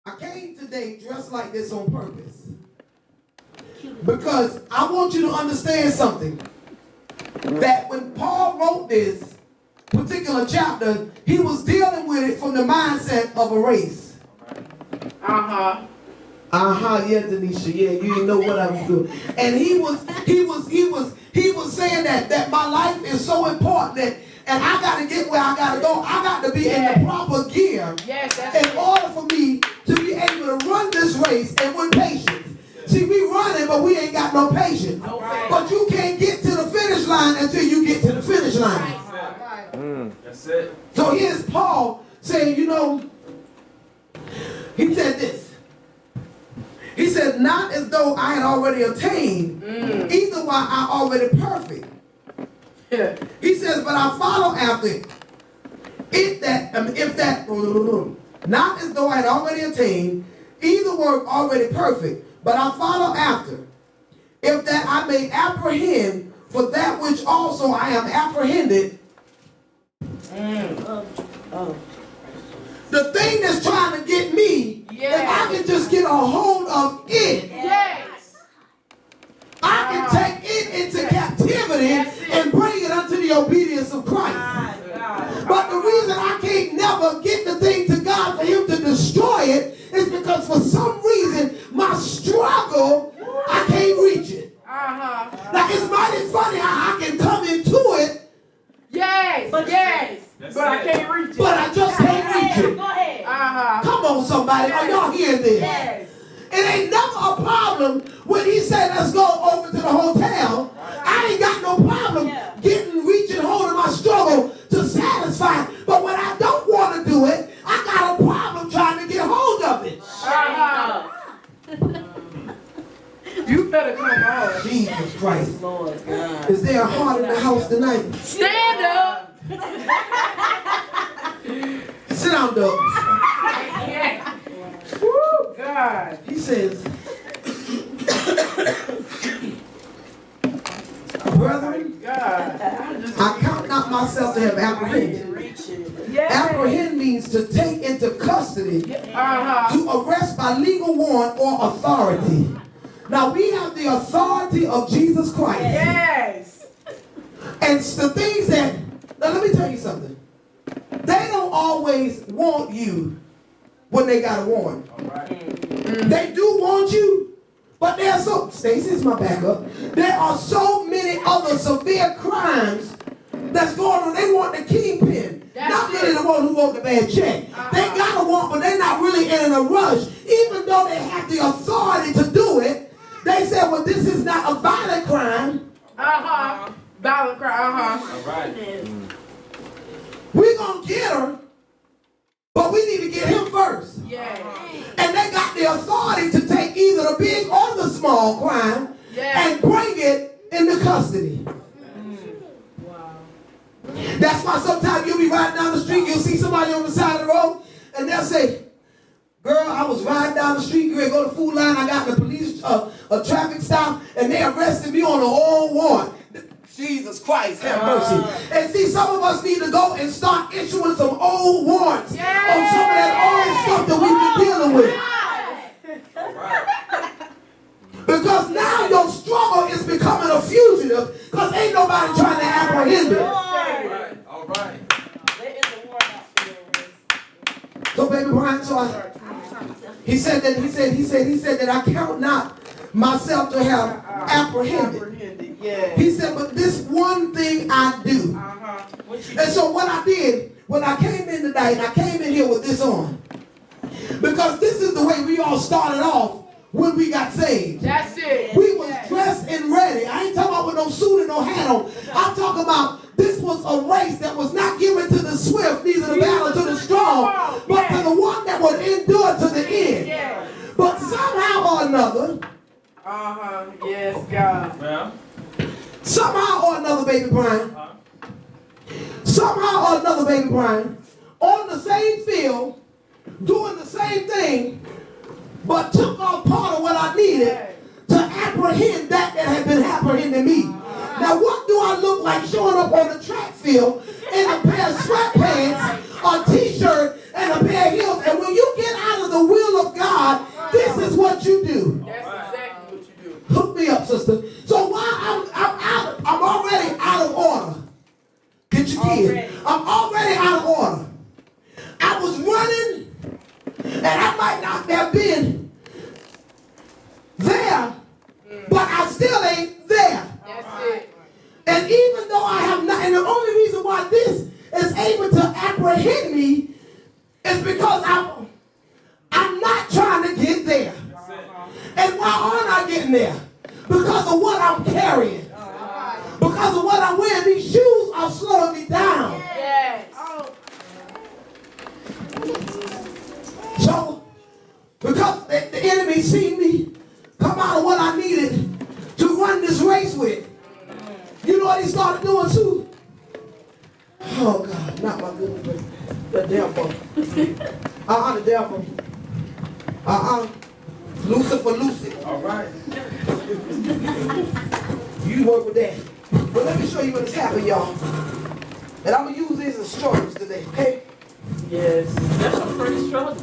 I came today dressed like this on purpose. Because I want you to understand something. That when Paul wrote this particular chapter, he was dealing with it from the mindset of a race. Yeah, Denisha, yeah, you didn't know what I was doing. And he was saying that my life is so important that, and I got to get where I got to go. I got to be in the proper gear in order for me to be able to run this race and with patience. See, we running, but we ain't got no patience. But you can't get to the finish line until you get to the finish line. That's it. So here's Paul saying, he said this. He said, not as though I had already attained, either while I already perfect. He says, but I follow after it. Not as though I had already attained, either were already perfect, but I follow after, if that I may apprehend for that which also I am apprehended. The thing that's trying to get me, if I can just get a hold of it, I can take it into captivity and bring it unto the obedience of Christ. But the reason I can't never get the thing to God for him to destroy it is because for some reason my struggle, I can't reach it. Now it's mighty funny how I can come into it. But I can't reach it. But I just can't reach it. Go ahead. Come on, somebody. Are y'all hearing this? It ain't never a problem when he said, let's go over to the hotel. I ain't got no problem reaching hold of my struggle to satisfy. But when I don't want to do it, I got a problem trying to get hold of it. You better come on. Jesus Christ. Is there a heart in the house tonight? Stand up. Sit down, Doug. Woo, God. He says, brethren, I count not myself to have apprehended. Apprehend means to take into custody, to arrest by legal warrant or authority. Now we have the authority of Jesus Christ. And the things that, now let me tell you something. They don't always want you when they got a warrant. They do want you, but there are so, Stacy's my backup. There are so many other severe crimes that's going on. They want the kingpin. Not really the one who wrote the bad check. They got a warrant, but they're not really in a rush. Even though they have the authority to do it, they said, well, this is not a violent crime. Violent crime. All right. We're going to get her, but we need to get him first. And they got the authority to take either the big or the small crime and bring it into custody. That's why sometimes you'll be riding down the street, you'll see somebody on the side of the road, and they'll say, girl, I was riding down the street, you go to Food Line, I got the police, a traffic stop, and they arrested me on an old warrant. Jesus Christ, have mercy. And see, some of us need to go and start issuing some old warrants on some of that old stuff that we've been dealing with. Because now your struggle is becoming a fugitive because ain't nobody trying to apprehend it. All right. So baby Brian, he said that I count not myself to have apprehended. He said, but this one thing I do. And so what I did, when I came in tonight, I came in here with this on. Because this is the way we all started off when we got saved. That's it. We was dressed and ready. I ain't talking about with no suit and no hat on. I'm talking about this was a race that was not given to the swift, neither the battle to the strong, but to the one that would endure to the end. But somehow or another, yes, God. Yeah. Somehow or another, baby Brian. Somehow or another, baby Brian. On the same field, doing the same thing, but took off part of what I needed to apprehend that had been apprehending me. Now, what do I look like showing up on the track field in a pair of sweatpants, a t-shirt, and a pair of heels? And when you get out of the will of God, And I might not have been there, but I still ain't there. That's it. And even though I have not, and the only reason why this is able to apprehend me is because I'm not trying to get there. And why aren't I getting there? Because of what I'm carrying. Because of what I'm wearing. These shoes are slowing me down. Yes. So, because the enemy seen me come out of what I needed to run this race with, you know what he started doing too? Oh God, not my good friend. The devil. The devil. Lucifer. All right. You work with that. But let me show you what has happened, y'all. And I'm going to use these as struggles today, okay? Yes. That's some pretty struggles.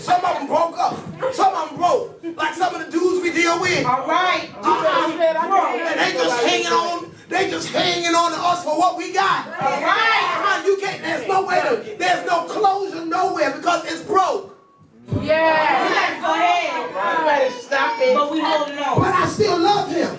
Some of them broke up. Some of them broke. Like some of the dudes we deal with. All right. And they just hanging on. They just hanging on to us for what we got. All right. You can't. There's no way to. There's no closure nowhere because it's broke. Yeah. Go ahead. You better stop it. But we holding on. But I still love him.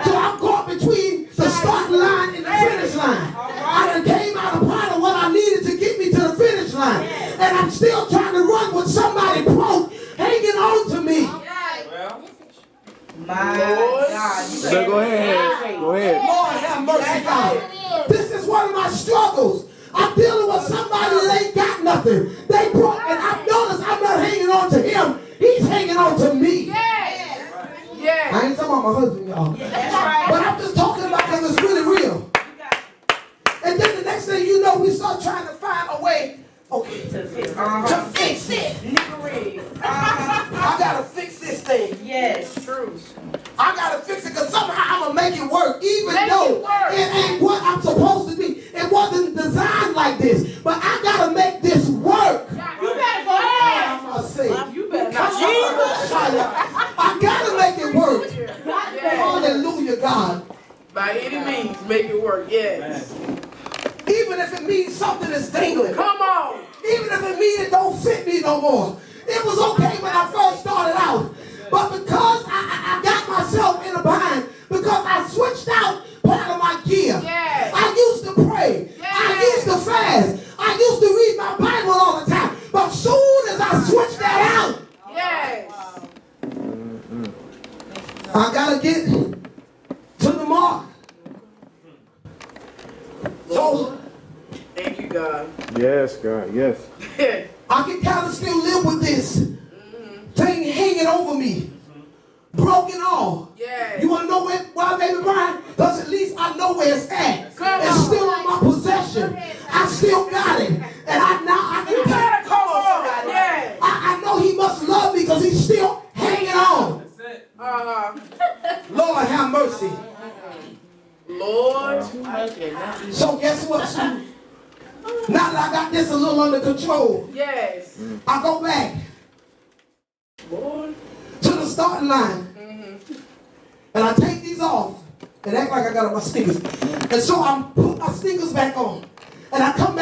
So I'm caught between the starting line and the finish line. I done came out of part of what I needed to get me to the finish line. And I'm still trying to run with somebody broke hanging on to me. Well, My God. You So go ahead. Go ahead. Lord have mercy, God. This is one of my struggles. I'm dealing with somebody that ain't got nothing. They broke, and I've noticed I'm not hanging on to him. He's hanging on to me. Yes. Yes. I ain't talking about my husband, y'all. That's right. But I'm just talking about because it's really real. And then the next thing you know, we start trying to find a way, okay, to fix it. I gotta fix this thing. Yes. True. I gotta fix it because somehow I'm gonna make it work, even Make though it work. it ain't what I'm supposed to be. It wasn't designed like this, but I gotta make this work. You better go ahead. I say, You better come not. on, I gotta make it work. Yes. Hallelujah, God. By any means, make it work. Yes. Even if it means something is dangling. Come on. Even if it means it don't fit me no more. It was okay when I first started out. But because I got myself in a bind, because I switched out part of my gear. Yes. I used to pray. Yes. I used to fast. I used to read my Bible all the time. But soon as I switched that out, Yes. I got to get to the mark. So Thank you, God. Yes, God. Yes. I can kind of still live with this thing hanging over me. Broken off. Yes. You want to know why, baby Brian? Because at least I know where it's at. Come It's on. still on my possession. I still got it. And I You better come on. Yes. I know he must love me because he's still hanging on. that's it. Lord have mercy. Lord. So guess what, Sue? Now that I got this a little under control, Yes. I go back Lord. to the starting line. And I take these off and act like I got on my sneakers. And so I put my sneakers back on. And I come back